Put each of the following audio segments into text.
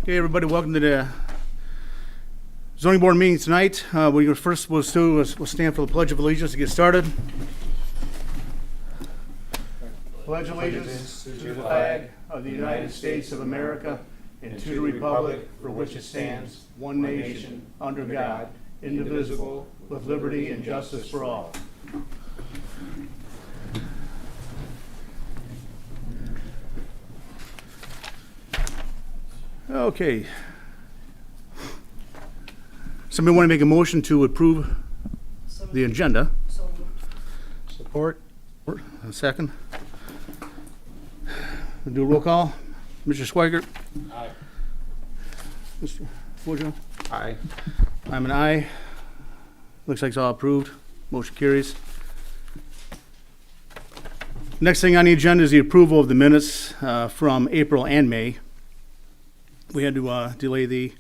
Okay, everybody, welcome to the zoning board meeting tonight. We'll stand for the Pledge of Allegiance to get started. Pledge allegiance to the flag of the United States of America and to the republic for which it stands, one nation, under God, indivisible, with liberty and justice for all. Okay. Somebody want to make a motion to approve the agenda? Support. A second. We'll do a roll call. Mr. Swigert? Aye. Mr. Woodrow? Aye. I'm an aye. Looks like it's all approved. Motion carries. Next thing on the agenda is the approval of the minutes from April and May. We had to delay the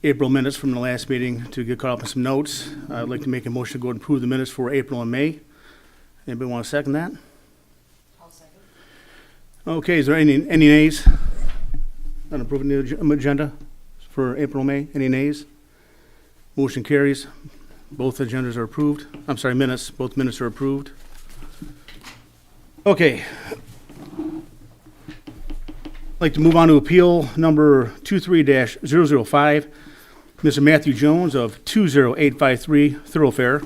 April minutes from the last meeting to get caught up on some notes. I'd like to make a motion to go and approve the minutes for April and May. Anybody want to second that? I'll second. Okay, is there any nays on approving the agenda for April and May? Any nays? Motion carries. Both agendas are approved. I'm sorry, minutes. Both minutes are approved. Okay. I'd like to move on to appeal number 23-005. Mr. Matthew Jones of 20853 Thoroughfare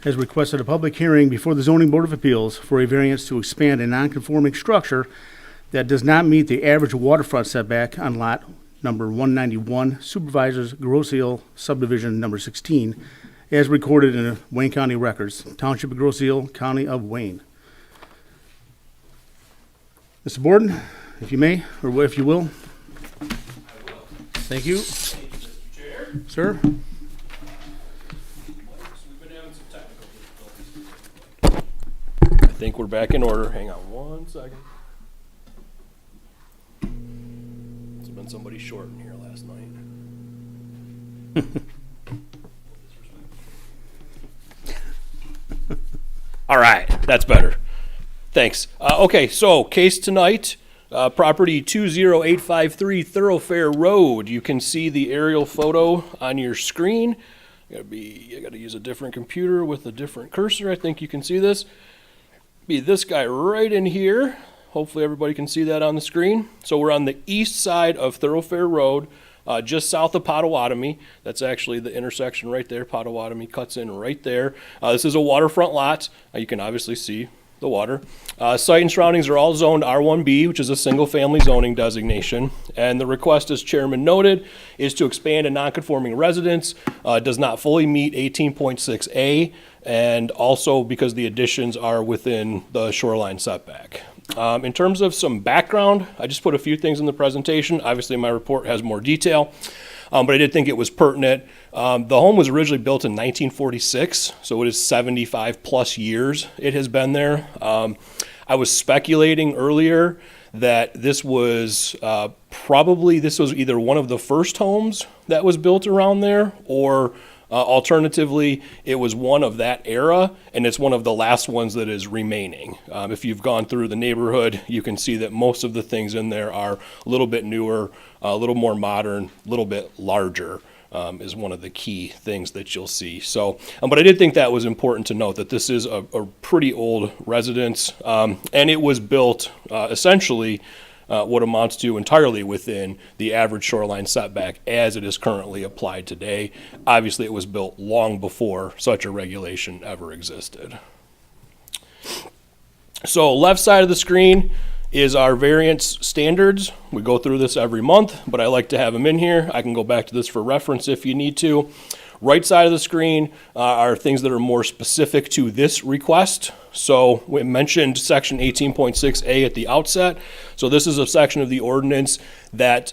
has requested a public hearing before the Zoning Board of Appeals for a variance to expand a non-conforming structure that does not meet the average waterfront setback on lot number 191, Supervisors Groseal Subdivision number 16, as recorded in the Wayne County records, Township of Groseal, County of Wayne. Mr. Borden, if you may, or if you will. I will. Thank you. Thank you, Mr. Chair. Sir? We've been having some technical difficulties. I think we're back in order. Hang on one second. There's been somebody short in here last night. All right, that's better. Thanks. Okay, so case tonight. Property 20853 Thoroughfare Road. You can see the aerial photo on your screen. I gotta use a different computer with a different cursor. I think you can see this. Be this guy right in here. Hopefully everybody can see that on the screen. So we're on the east side of Thoroughfare Road, just south of Potawatomi. That's actually the intersection right there. Potawatomi cuts in right there. This is a waterfront lot. You can obviously see the water. Site and surroundings are all zoned R1B, which is a single-family zoning designation. And the request, as Chairman noted, is to expand a non-conforming residence. Does not fully meet 18.6A, and also because the additions are within the shoreline setback. In terms of some background, I just put a few things in the presentation. Obviously, my report has more detail. But I did think it was pertinent. The home was originally built in 1946, so it is 75 plus years it has been there. I was speculating earlier that this was either one of the first homes that was built around there, or alternatively, it was one of that era, and it's one of the last ones that is remaining. If you've gone through the neighborhood, you can see that most of the things in there are a little bit newer, a little more modern, a little bit larger, is one of the key things that you'll see. So, but I did think that was important to note that this is a pretty old residence, and it was built essentially what amounts to entirely within the average shoreline setback as it is currently applied today. Obviously, it was built long before such a regulation ever existed. So left side of the screen is our variance standards. We go through this every month, but I like to have them in here. I can go back to this for reference if you need to. Right side of the screen are things that are more specific to this request. So we mentioned section 18.6A at the outset. So this is a section of the ordinance that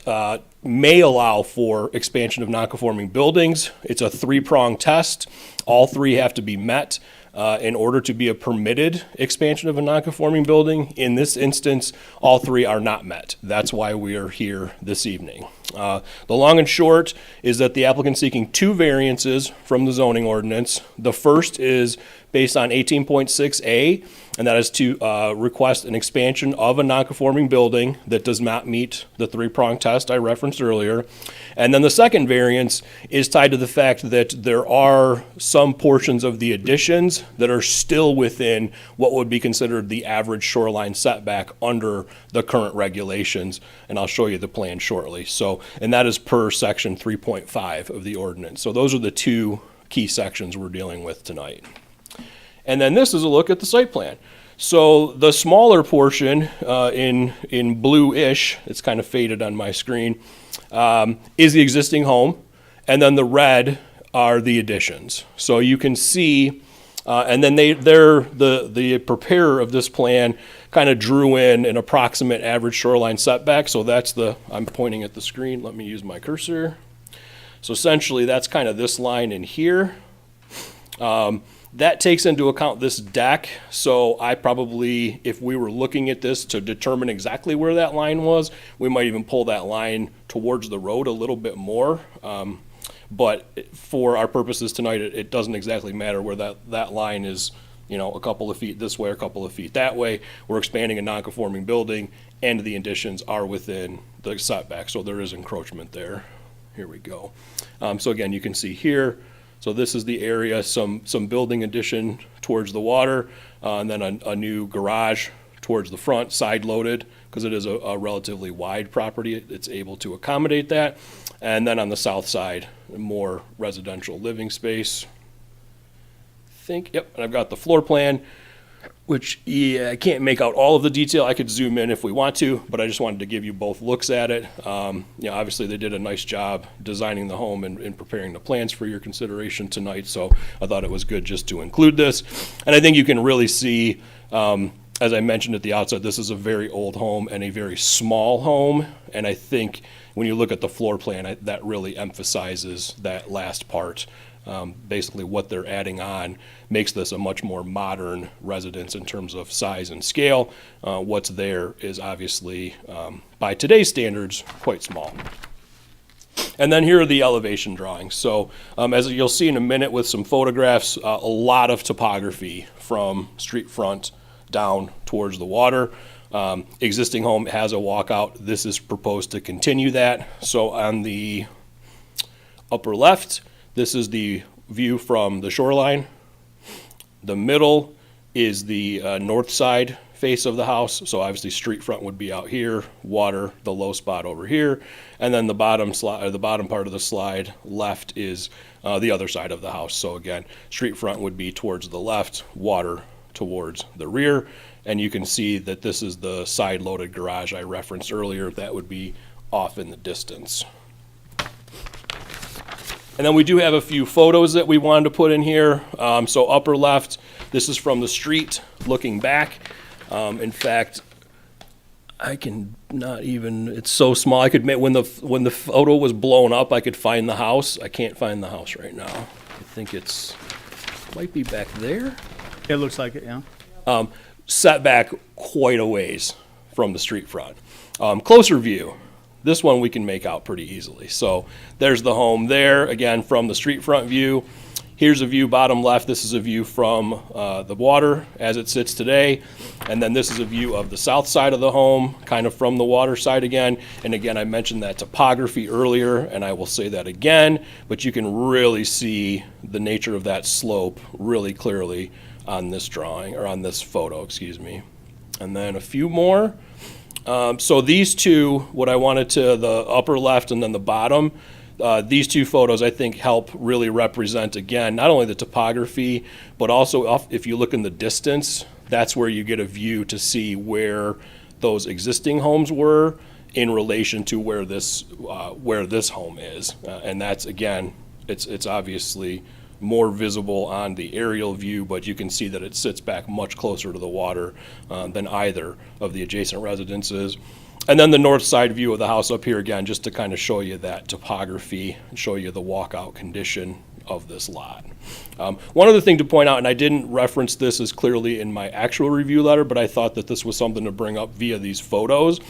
may allow for expansion of nonconforming buildings. It's a three-pronged test. All three have to be met in order to be a permitted expansion of a nonconforming building. In this instance, all three are not met. That's why we are here this evening. The long and short is that the applicant seeking 2 variances from the zoning ordinance. The first is based on 18.6A, and that is to request an expansion of a nonconforming building that does not meet the 3-prong test I referenced earlier. And then the second variance is tied to the fact that there are some portions of the additions that are still within what would be considered the average shoreline setback under the current regulations, and I'll show you the plan shortly. So, and that is per section 3.5 of the ordinance. So those are the 2 key sections we're dealing with tonight. And then this is a look at the site plan. So the smaller portion in blue-ish, it's kind of faded on my screen, is the existing home, and then the red are the additions. So you can see, and then the preparer of this plan kind of drew in an approximate average shoreline setback. So that's I'm pointing at the screen. Let me use my cursor. So essentially that's kind of this line in here. That takes into account this deck, so I probably, if we were looking at this to determine exactly where that line was, we might even pull that line towards the road a little bit more. But for our purposes tonight, it doesn't exactly matter where that line is, a couple of feet this way or a couple of feet that way. We're expanding a non-conforming building, and the additions are within the setback, so there is encroachment there. Here we go. So again, you can see here, so this is the area, some building addition towards the water, and then a new garage towards the front, side loaded, because it is a relatively wide property. It's able to accommodate that. And then on the south side, more residential living space. Yep, and I've got the floor plan, which, I can't make out all of the detail. I could zoom in if we want to, but I just wanted to give you both looks at it. Obviously they did a nice job designing the home and preparing the plans for your consideration tonight, so I thought it was good just to include this. And I think you can really see, as I mentioned at the outset, this is a very old home and a very small home, and I think when you look at the floor plan, that really emphasizes that last part. Basically what they're adding on makes this a much more modern residence in terms of size and scale. What's there is obviously, by today's standards, quite small. And then here are the elevation drawings. So as you'll see in a minute with some photographs, a lot of topography from street front down towards the water. Existing home has a walkout. This is proposed to continue that. So on the upper left, this is the view from the shoreline. The middle is the north side face of the house. So obviously street front would be out here, water, the low spot over here. And then the bottom part of the slide left is the other side of the house. So again, street front would be towards the left, water towards the rear. And you can see that this is the side loaded garage I referenced earlier. That would be off in the distance. And then we do have a few photos that we wanted to put in here. So upper left, this is from the street looking back. In fact, I can not even, it's so small. I could make, when the photo was blown up, I could find the house. I can't find the house right now. I think might be back there. It looks like it, yeah. Set back quite a ways from the street front. Closer view. This one we can make out pretty easily. So there's the home there, again, from the street front view. Here's a view bottom left. This is a view from the water as it sits today. And then this is a view of the south side of the home, kind of from the water side again. And again, I mentioned that topography earlier, and I will say that again, but you can really see the nature of that slope really clearly on this drawing, or on this photo, excuse me. And then a few more. So these two, what I wanted to the upper left and then the bottom, these two photos I think help really represent, again, not only the topography, but also if you look in the distance, that's where you get a view to see where those existing homes were in relation to where this home is. And that's, again, it's obviously more visible on the aerial view, but you can see that it sits back much closer to the water than either of the adjacent residences. And then the north side view of the house up here again, just to kind of show you that topography and show you the walkout condition of this lot. One other thing to point out, and I didn't reference this as clearly in my actual review letter, but I thought that this was something to bring up via these photos.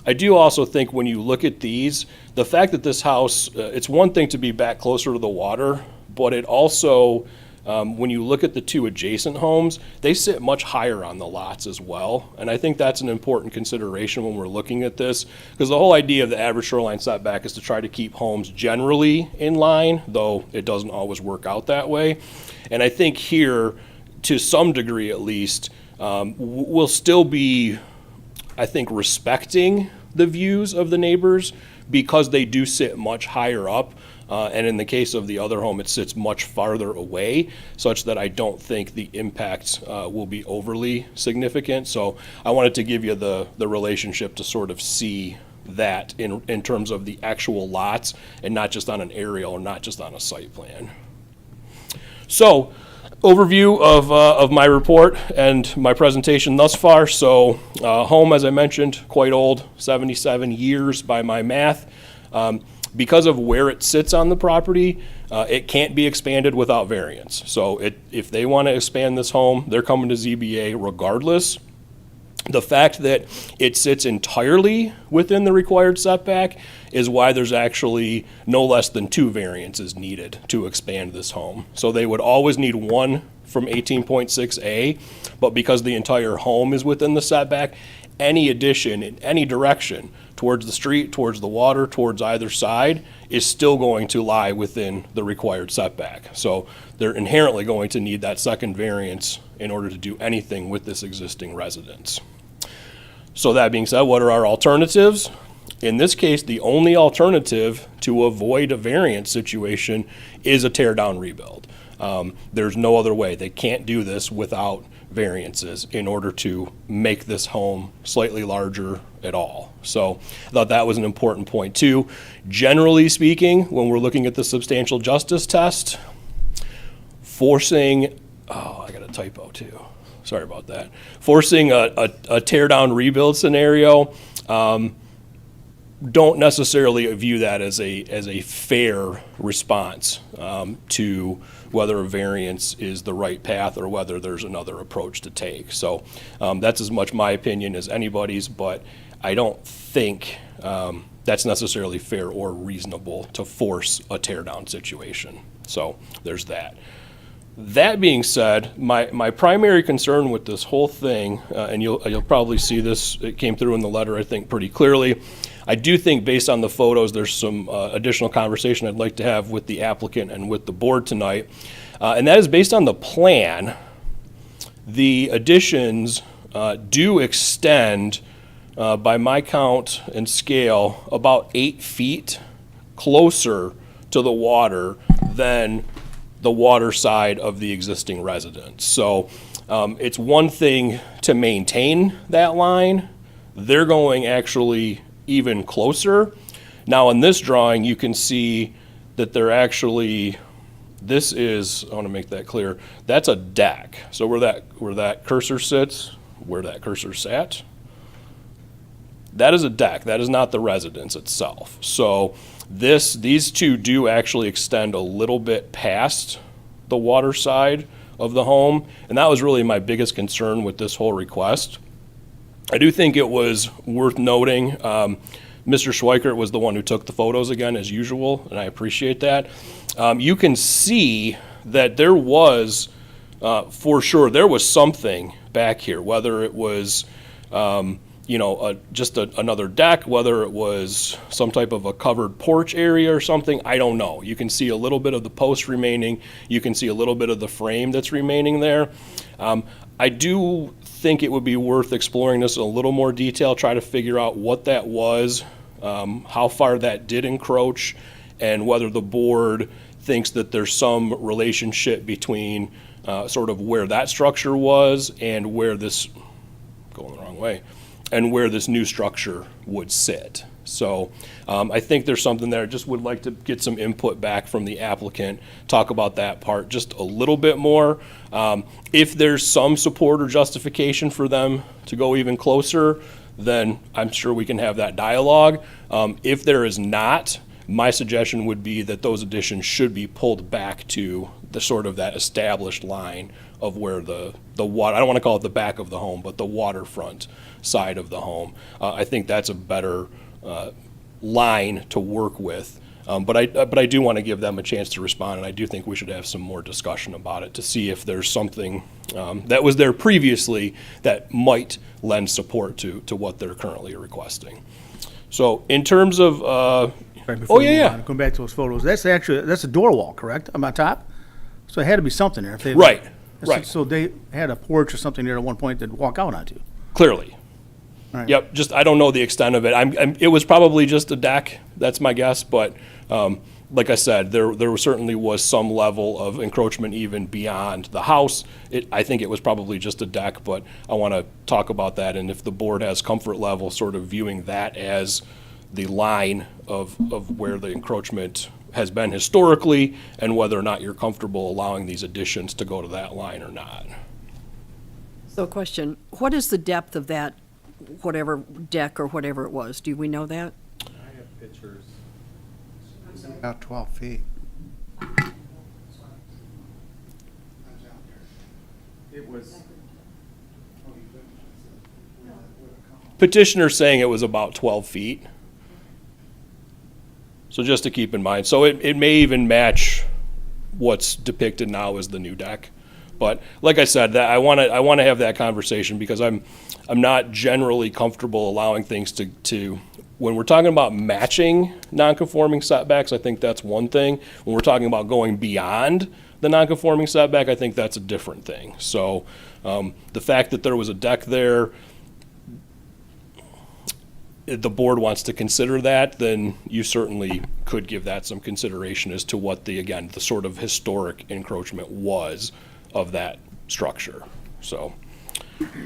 I do also think when you look at these, the fact that this house, it's one thing to be back closer to the water, but it also, when you look at the two adjacent homes, they sit much higher on the lots as well. And I think that's an important consideration when we're looking at this, because the whole idea of the average shoreline setback is to try to keep homes generally in line, though it doesn't always work out that way. And I think here, to some degree at least, we'll still be, I think, respecting the views of the neighbors because they do sit much higher up. And in the case of the other home, it sits much farther away, such that I don't think the impact will be overly significant. So I wanted to give you the relationship to sort of see that in terms of the actual lots and not just on an aerial or not just on a site plan. So overview of my report and my presentation thus far. So home, as I mentioned, quite old, 77 years by my math. Because of where it sits on the property, it can't be expanded without variance. So if they want to expand this home, they're coming to ZBA regardless. The fact that it sits entirely within the required setback is why there's actually no less than 2 variances needed to expand this home. So they would always need one from 18.6A, but because the entire home is within the setback, any addition in any direction towards the street, towards the water, towards either side is still going to lie within the required setback. So they're inherently going to need that second variance in order to do anything with this existing residence. So that being said, what are our alternatives? In this case, the only alternative to avoid a variance situation is a tear down rebuild. There's no other way. They can't do this without variances in order to make this home slightly larger at all. So I thought that was an important point too. Generally speaking, when we're looking at the substantial justice test, forcing, I got a typo too. Sorry about that. Forcing a tear down rebuild scenario, don't necessarily view that as a fair response to whether a variance is the right path or whether there's another approach to take. So that's as much my opinion as anybody's, but I don't think that's necessarily fair or reasonable to force a tear down situation. So there's that. That being said, my primary concern with this whole thing, and you'll probably see this, it came through in the letter I think pretty clearly. I do think based on the photos, there's some additional conversation I'd like to have with the applicant and with the board tonight. And that is based on the plan, the additions do extend, by my count and scale, about 8 feet closer to the water than the water side of the existing residence. So it's one thing to maintain that line. They're going actually even closer. Now in this drawing, you can see that they're actually, this is, I want to make that clear, that's a deck. So where that cursor sits, where that cursor sat, that is a deck. That is not the residence itself. So these two do actually extend a little bit past the water side of the home, and that was really my biggest concern with this whole request. I do think it was worth noting, Mr. Schweikert was the one who took the photos again, as usual, and I appreciate that. You can see that there was, for sure, there was something back here, whether it was just another deck, whether it was some type of a covered porch area or something, I don't know. You can see a little bit of the post remaining. You can see a little bit of the frame that's remaining there. I do think it would be worth exploring this in a little more detail, try to figure out what that was, how far that did encroach, and whether the board thinks that there's some relationship between sort of where that structure was and where this, going the wrong way, and where this new structure would sit. So I think there's something there. I just would like to get some input back from the applicant, talk about that part just a little bit more. If there's some support or justification for them to go even closer, then I'm sure we can have that dialogue. If there is not, My suggestion would be that those additions should be pulled back to the sort of that established line of where the water, I don't want to call it the back of the home, but the waterfront side of the home. I think that's a better line to work with. But I do want to give them a chance to respond, and I do think we should have some more discussion about it to see if there's something that was there previously that might lend support to what they're currently requesting. So in terms of, Right before we move yeah. on, going back to those photos, that's a door wall, correct, on top? So it had to be something there. If they- Right, right. So they had a porch or something there at one point to walk out onto. Clearly. Right. Yep, just, I don't know the extent of it. It was probably just a deck, that's my guess, but, like I said, there certainly was some level of encroachment even beyond the house. I think it was probably just a deck, but I want to talk about that, and if the board has comfort level sort of viewing that as the line of where the encroachment has been historically, and whether or not you're comfortable allowing these additions to go to that line or not. So question, what is the depth of that, whatever deck or whatever it was? Do we know that? I have pictures. About 12 feet. It was, Petitioner saying it was about 12 feet. So just to keep in mind, so it may even match what's depicted now as the new deck. But like I said, that I want to have that conversation because I'm not generally comfortable allowing things to when we're talking about matching non-conforming setbacks, I think that's one thing. When we're talking about going beyond the non-conforming setback, I think that's a different thing. So the fact that there was a deck there, if the board wants to consider that, then you certainly could give that some consideration as to what the sort of historic encroachment was of that structure. So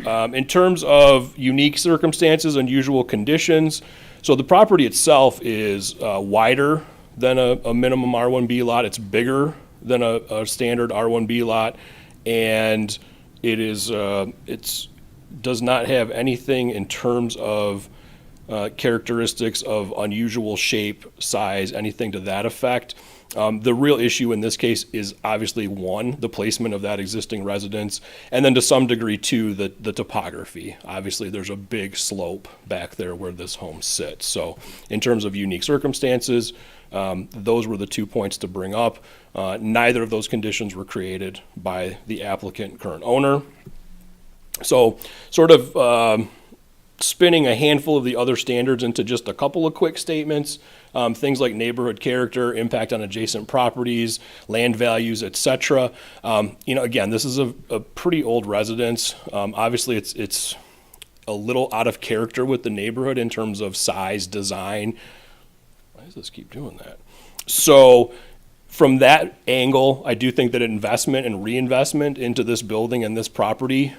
in terms of unique circumstances, unusual conditions, so the property itself is wider than a minimum R1B lot. It's bigger than a standard R1B lot, and it is does not have anything in terms of characteristics of unusual shape, size, anything to that effect. The real issue in this case is obviously one, the placement of that existing residence, and then to some degree two, the topography. Obviously there's a big slope back there where this home sits. So in terms of unique circumstances, those were the 2 points to bring up. Neither of those conditions were created by the applicant current owner. So sort of spinning a handful of the other standards into just a couple of quick statements, things like neighborhood character, impact on adjacent properties, land values, etc. Again, this is a pretty old residence. Obviously, it's a little out of character with the neighborhood in terms of size, design. Why does this keep doing that? So from that angle, I do think that investment and reinvestment into this building and this property,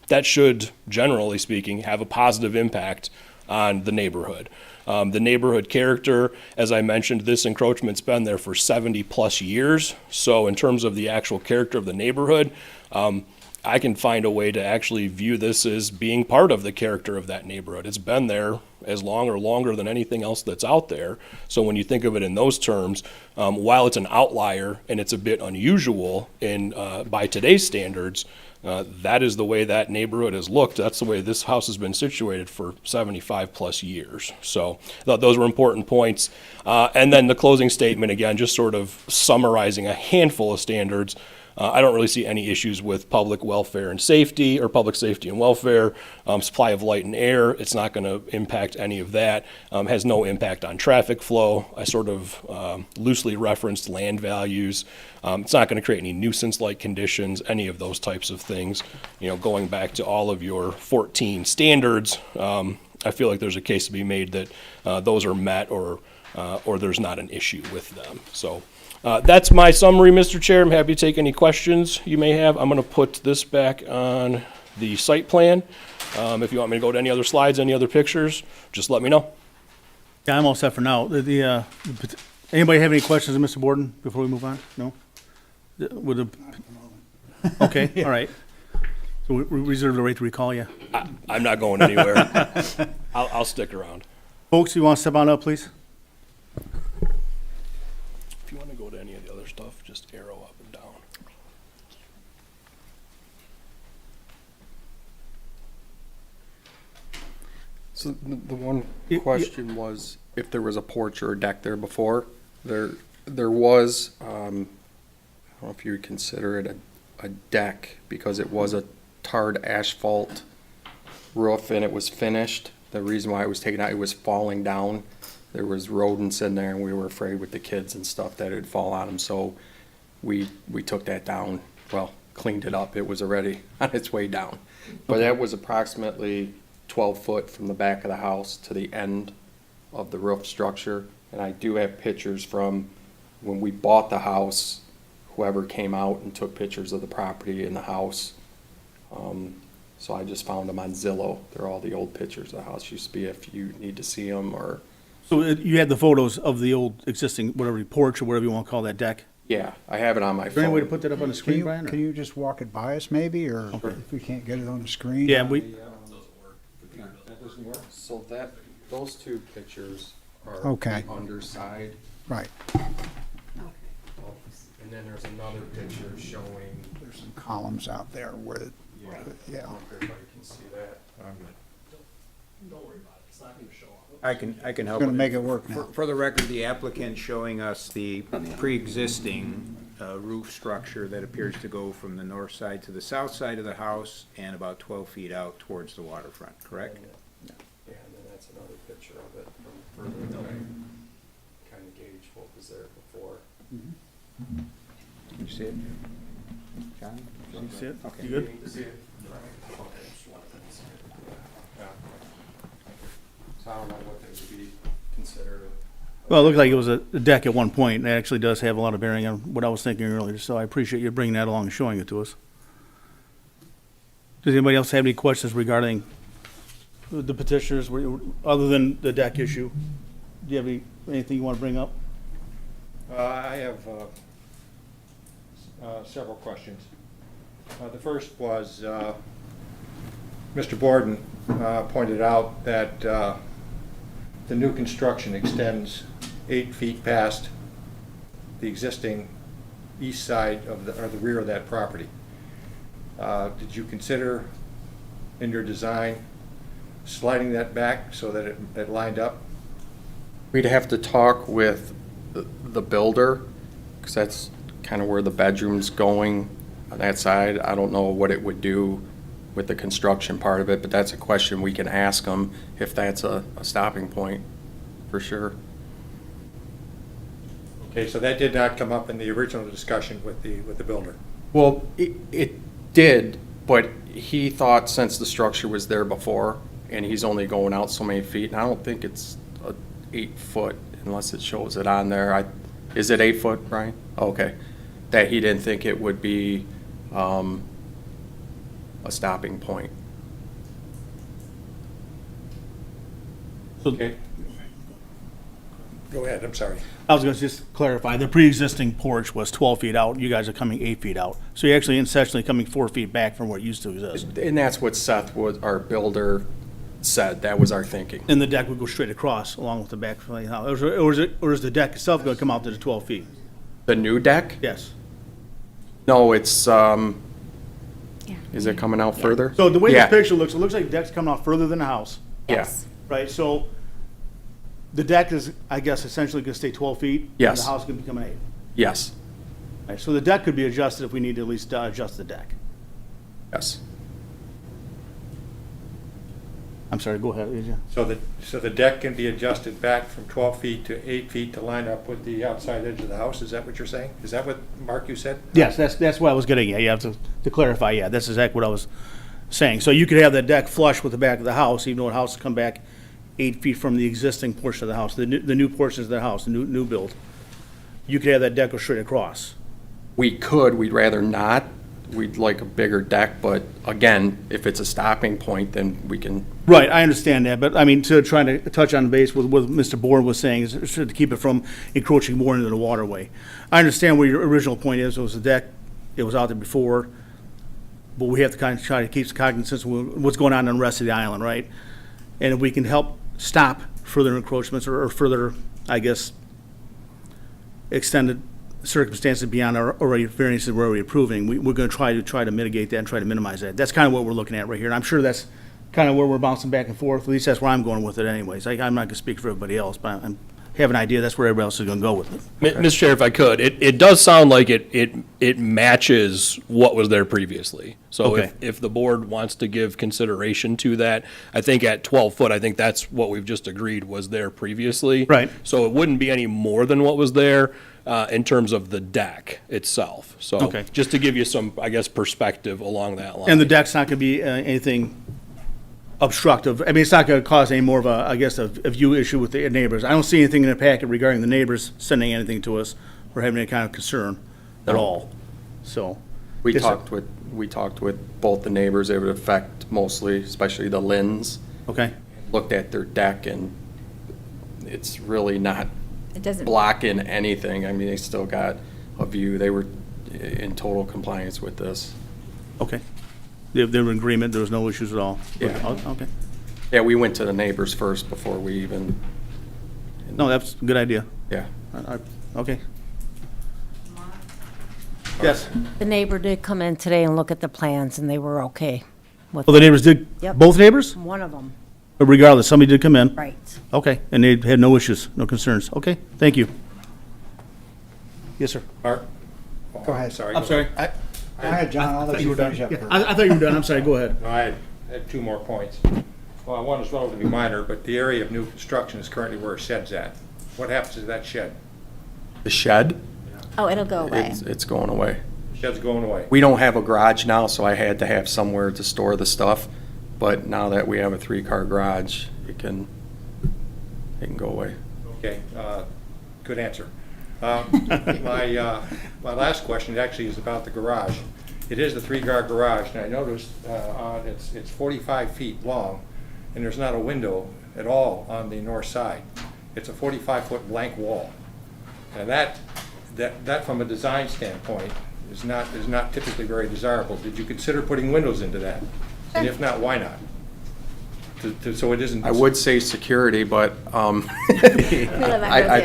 that should, generally speaking, have a positive impact on the neighborhood. The neighborhood character, as I mentioned, this encroachment's been there for 70 plus years. So in terms of the actual character of the neighborhood, I can find a way to actually view this as being part of the character of that neighborhood. It's been there as long or longer than anything else that's out there. So when you think of it in those terms, while it's an outlier and it's a bit unusual by today's standards, that is the way that neighborhood has looked. That's the way this house has been situated for 75 plus years. So I thought those were important points. And then the closing statement, again, just sort of summarizing a handful of standards. I don't really see any issues with public welfare and safety, or public safety and welfare, supply of light and air. It's not going to impact any of that. Has no impact on traffic flow. I sort of loosely referenced land values. It's not going to create any nuisance-like conditions, any of those types of things. Going back to all of your 14 standards, I feel like there's a case to be made that those are met or there's not an issue with them. So. That's my summary, Mr. Chair. I'm happy to take any questions you may have. I'm going to put this back on the site plan. If you want me to go to any other slides, any other pictures, just let me know. Yeah, I'm all set for now. Anybody have any questions of Mr. Borden before we move on? No? Okay, all right. So we reserve the right to recall you. I'm not going anywhere. I'll stick around. Folks, you want to step on up, please? other stuff, just arrow up and down. So the one Y- y- question was if there was a porch or a deck there before. There was, I don't know if you would consider it a deck because it was a tarred asphalt roof and it was finished. The reason why it was taken out, it was falling down. There was rodents in there and we were afraid with the kids and stuff that it'd fall on them. So we took that down, well, cleaned it up. It was already on its way down. But that was approximately 12 foot from the back of the house to the end of the roof structure. And I do have pictures from when we bought the house, whoever came out and took pictures of the property and the house. So I just found them on Zillow. They're all the old pictures of the house used to be if you need to see them or, So you had the photos of the old existing, whatever, porch or whatever you want to call that deck? yeah, I have it on my Is there any way to phone. put that up on the Can screen, you, Brian? or- can you just walk it by us maybe, or if we can't get it on the screen? Yeah, we, So those two pictures are Okay. the underside. Right, And then there's another picture showing, there's some columns out there where, yeah, I yeah. don't know if everybody can see that. I can help. Gonna with make it work For- now. For the record, the applicant showing us the pre-existing roof structure that appears to go from the north side to the south side of the house and about 12 feet out towards the waterfront, correct? Yeah, and then that's another picture of it from further away. Kind of gauge what was there before. Can you see it? John? you see it? Okay. You good? To see it? Okay, just wanted to see it. Yeah. So I don't know what they would be considered. Well, it looked like it was a deck at one point, and it actually does have a lot of bearing on what I was thinking earlier, so I appreciate you bringing that along and showing it to us. Does anybody else have any questions regarding the petitioners, other than the deck issue? Do you have anything you want to bring up? I have several questions. The first was, Mr. Borden pointed out that the new construction extends 8 feet past the existing east side of the, or the rear of that property. Did you consider in your design sliding that back so that it lined up? We'd have to talk with the builder, because that's kind of where the bedroom's going on that side. I don't know what it would do with the construction part of it, but that's a question we can ask them if that's a stopping point, for sure. Okay, so that did not come up in the original discussion with the builder. Well, it did, but he thought since the structure was there before, and he's only going out so many feet, and I don't think it's 8 foot unless it shows it on there. Is it 8 foot, Brian? Okay. That he didn't think it would be a stopping point. Okay. Go ahead, I'm sorry. I was going to just clarify, the pre-existing porch was 12 feet out, you guys are coming 8 feet out. So you're actually essentially coming 4 feet back from where it used to exist. And that's what Seth was, our builder, said. That was our thinking. And the deck would go straight across along with the back of the house. Or is the deck itself going to come out to the 12 feet? The new deck? Yes. No, it's, is it coming out further? So the way Yeah. this picture looks, it looks like the deck's coming out further than the house, Yeah. right? So the deck is, I guess, essentially going to stay 12 feet? Yes. And the house can become 8. Yes, Right, so the deck could be adjusted if we need to at least adjust the deck. yes. I'm sorry, go ahead, Adrian. So the deck can be adjusted back from 12 feet to 8 feet to line up with the outside edge of the house? Is that what you're saying? Is that what, Mark, you said? Yes, that's what I was getting at. You have to clarify, yeah, that's exactly what I was saying. So you could have that deck flush with the back of the house, even though the house come back 8 feet from the existing portion of the house, the new portions of the house, the new build. You could have that deck go straight across. We could, we'd rather not. We'd like a bigger deck, but again, if it's a stopping point, then we can, Right, I understand that, but I mean, to try to touch on the base with what Mr. Bourne was saying, is to keep it from encroaching more into the waterway. I understand where your original point is, it was a deck, it was out there before, but we have to kind of try to keep cognizance of what's going on the rest of the island, right? And if we can help stop further encroachments or further, I guess, extended circumstances beyond our already variances we're already approving. We're gonna try to mitigate that and try to minimize that. That's kind of what we're looking at right here, and I'm sure that's kind of where we're bouncing back and forth. At least that's where I'm going with it anyways. I'm not gonna speak for everybody else, but I have an idea that's where everybody else is gonna go with it. Mr. Chair, if I could, it does sound like it matches what was there previously. So Okay. if the board wants to give consideration to that, I think at 12 foot, I think that's what we've just agreed was there previously. Right. So it wouldn't be any more than what was there in terms of the deck itself. So Okay. just to give you some, I guess, perspective along that line. And the deck's not gonna be anything obstructive. I mean, it's not gonna cause any more of a, I guess, a view issue with the neighbors. I don't see anything in the packet regarding the neighbors sending anything to us or having any kind of concern at all, so. We Yes, sir. talked with both the neighbors. It would affect mostly, especially the Lins. Okay, Looked at their deck, and it's really not It doesn't, blocking anything. I mean, they still got a view. They were in total compliance with this. okay. They were in agreement, there was no issues at all? Yeah. Okay. Yeah, we went to the neighbors first before we even, No, that's a good idea. yeah. Okay. Yes. The neighbor did come in today and look at the plans, and they were okay with Well, the neighbors did, Yep. both neighbors? one of them. But regardless, somebody did come in? Right. Okay, and they had no issues, no concerns. Okay, thank you. Yes, sir. Art? Go ahead. Sorry. I'm sorry. Go ahead, John, I'll let you finish up. Yeah, first. I thought you were done, I'm sorry, go ahead. No, I had two more points. Well, one is relatively minor, but the area of new construction is currently where a shed's at. What happens to that shed? The shed, oh, it'll go away. it's going away. Shed's going away. We don't have a garage now, so I had to have somewhere to store the stuff. But now that we have a 3-car garage, it can go away. Okay, good answer. My last question actually is about the garage. It is a 3-car garage, and I noticed it's 45 feet long, and there's not a window at all on the north side. It's a 45-foot blank wall. And that from a design standpoint is not typically very desirable. Did you consider putting windows into that? And if not, why not? So it isn't. I would say security, but I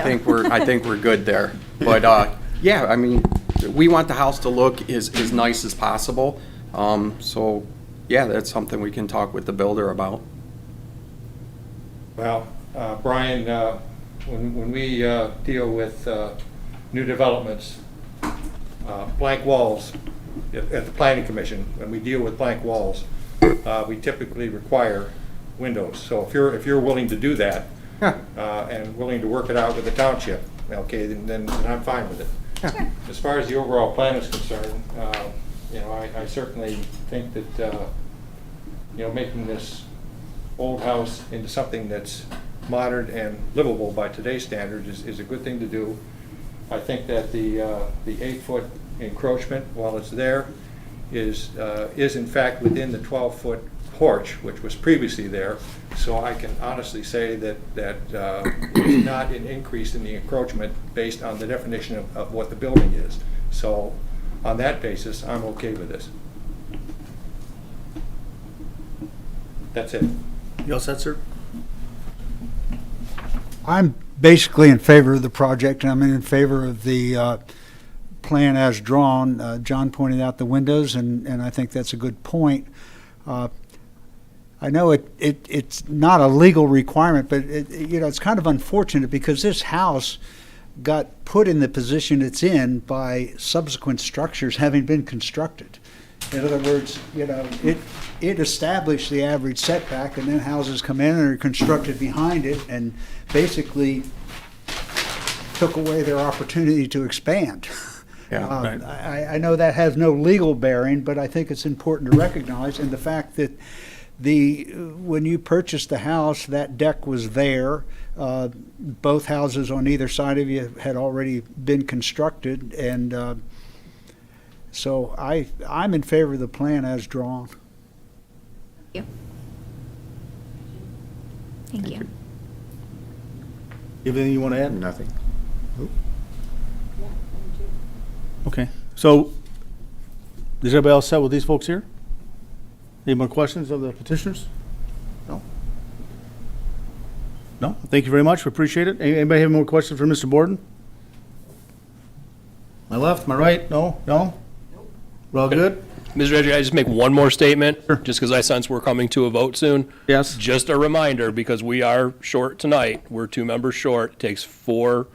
think we're good there. But yeah, I mean, we want the house to look as nice as possible. So yeah, that's something we can talk with the builder about. Well, Brian, when we deal with new developments, blank walls, at the planning commission, when we deal with blank walls, we typically require windows. So if you're willing to do that, and willing to work it out with the township, okay, then I'm fine with it. As far as the overall plan is concerned, I certainly think that, making this old house into something that's modern and livable by today's standards is a good thing to do. I think that the 8-foot encroachment, while it's there, is in fact within the 12-foot porch, which was previously there. So I can honestly say that it's not an increase in the encroachment based on the definition of what the building is. So on that basis, I'm okay with this. That's it. You all set, sir? I'm basically in favor of the project, and I'm in favor of the plan as drawn. John pointed out the windows, and I think that's a good point. I know it's not a legal requirement, but it's kind of unfortunate because this house got put in the position it's in by subsequent structures having been constructed. In other words, it established the average setback, and then houses come in and are constructed behind it and basically took away their opportunity to expand. Yeah, right. I know that has no legal bearing, but I think it's important to recognize, and the fact that when you purchased the house, that deck was there. Both houses on either side of you had already been constructed, and so I'm in favor of the plan as drawn. Thank you. Anything you want to add? Nothing. Okay, so is everybody else set with these folks here? Any more questions of the petitioners? No? No? Thank you very much, we appreciate it. Anybody have more questions for Mr. Borden? My left, my right? No? No? We're all good? Mr. Edgar, I just make one more statement, just because I sense we're coming to a vote soon. Yes. Just a reminder, because we are short tonight, we're 2 members short, it takes 4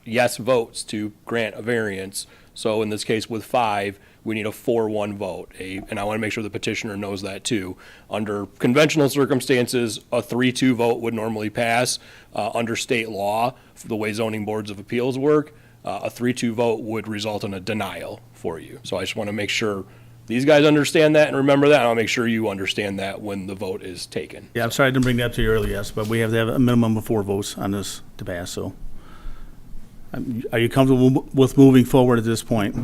yes votes to grant a variance. So in this case with 5, we need a 4-1 vote. And I want to make sure the petitioner knows that too. Under conventional circumstances, a 3-2 vote would normally pass. Under state law, the way zoning boards of appeals work, a 3-2 vote would result in a denial for you. So I just want to make sure these guys understand that and remember that. And I'll make sure you understand that when the vote is taken. Yeah, I'm sorry I didn't bring that up to you earlier, yes, but we have to have a minimum of 4 votes on this to pass, so. Are you comfortable with moving forward at this point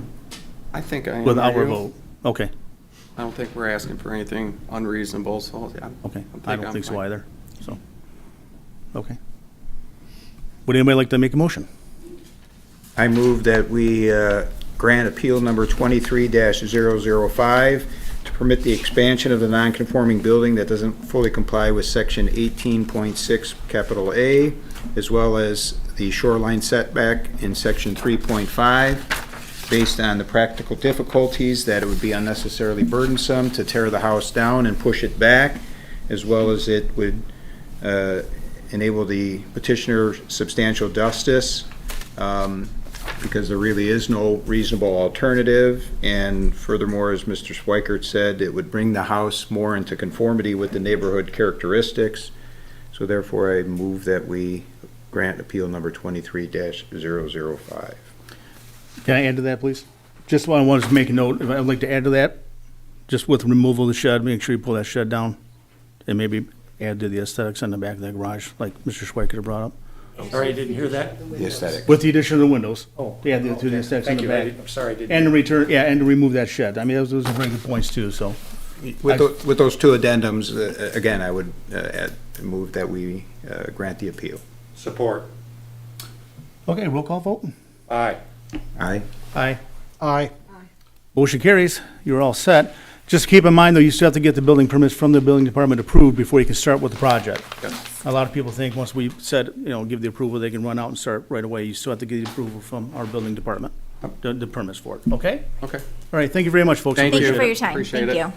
I think I am. with Are our you? vote? Okay, I don't think we're asking for anything unreasonable, so yeah. okay. I I think don't I'm think so fine. either, so. Okay. Would anybody like to make a motion? I move that we grant appeal number 23-005 to permit the expansion of the non-conforming building that doesn't fully comply with section 18.6 capital A, as well as the shoreline setback in section 3.5, based on the practical difficulties that it would be unnecessarily burdensome to tear the house down and push it back, as well as it would enable the petitioner substantial justice, because there really is no reasonable alternative. And furthermore, as Mr. Schweikert said, it would bring the house more into conformity with the neighborhood characteristics. So therefore, I move that we grant appeal number 23-005. Can I add to that, please? Just what I wanted to make a note, if I'd like to add to that, just with removal of the shed, make sure you pull that shed down and maybe add to the aesthetics on the back of that garage, like Mr. Schweikert brought up. Sorry, I didn't hear that. The aesthetic. With the addition of the windows. Oh, Yeah, to the aesthetics in Thank the you. back. I'm sorry, I didn't. And to return, yeah, and to remove that shed. I mean, those are very good points too, so. With those 2 addendums, again, I would move that we grant the appeal. Support. Okay, roll call vote. Aye. Aye. Aye. Aye. Motion carries. You're all set. Just keep in mind, though, you still have to get the building permits from the building department approved before you can start with the project. A lot of people think once we said, give the approval, they can run out and start right away. You still have to get the approval from our building department, the permits for it, okay? Okay. All right, thank you very much, folks. Thank Thank you you. for your time. Appreciate Thank it. you.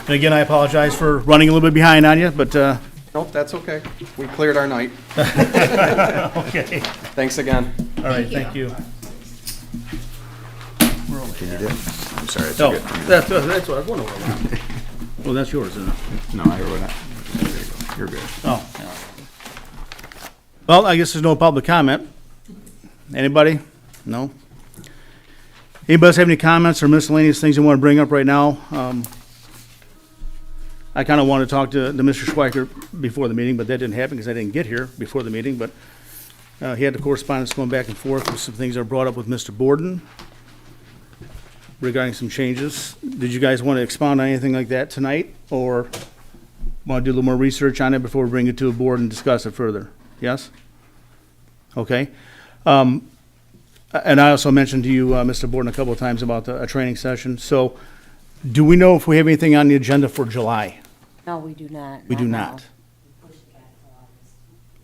And again, I apologize for running a little bit behind on you, but, Nope, that's okay. We cleared our night. okay. Thanks again. All right, thank you. Can you do it? I'm sorry, I No, took it. that's what I was wondering. Well, that's yours, isn't it? No, I wrote it. There you go. You're good. Oh. yeah. Well, I guess there's no public comment. Anybody? No? Anybody else have any comments or miscellaneous things you want to bring up right now? I kind of want to talk to Mr. Schweikert before the meeting, but that didn't happen because I didn't get here before the meeting, but he had the correspondence going back and forth with some things that were brought up with Mr. Borden regarding some changes. Did you guys want to expound on anything like that tonight, or want to do a little more research on it before we bring it to a board and discuss it further? Yes? Okay. And I also mentioned to you, Mr. Borden, a couple of times about a training session. So do we know if we have anything on the agenda for July? No, we do not. We do now. not.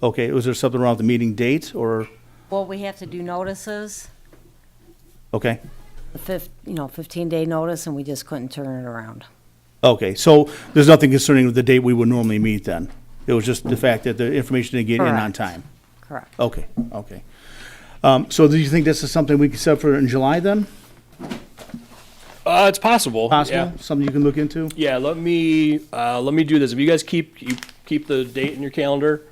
Okay, was there something wrong with the meeting date, or, Well, we have to do notices, okay? the 15-day notice, and we just couldn't turn it around. Okay, so there's nothing concerning the date we would normally meet then? It was just the fact that the information didn't get in on Correct. time? Correct. Okay, okay. So do you think this is something we can set for in July then? It's possible. Possible? Yeah. Something you can look into? Yeah, let me do this. If you guys keep the date in your calendar,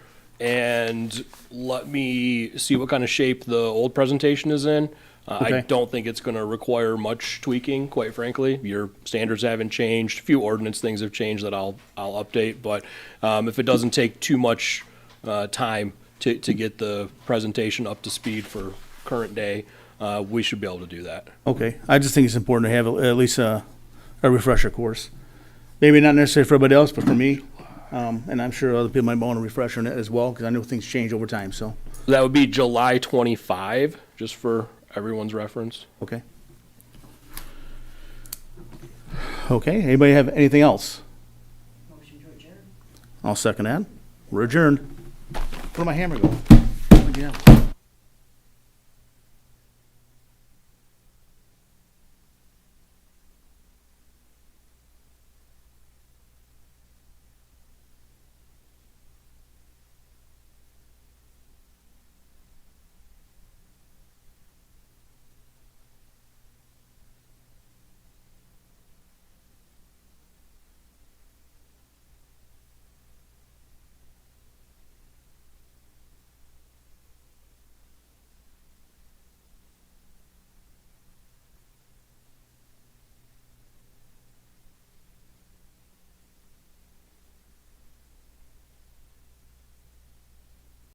and let me see what kind of shape the old presentation is in. I Okay. don't think it's going to require much tweaking, quite frankly. Your standards haven't changed. A few ordinance things have changed that I'll update. But if it doesn't take too much time to get the presentation up to speed for current day, we should be able to do that. Okay, I just think it's important to have at least a refresher course. Maybe not necessarily for everybody else, but for me. And I'm sure other people might want a refresher on it as well, because I know things change over time, so, That would be July 25, just for everyone's reference. okay. Okay, anybody have anything else? Motion to adjourn. I'll second that. We're adjourned. Where'd my hammer go? Where'd you have it?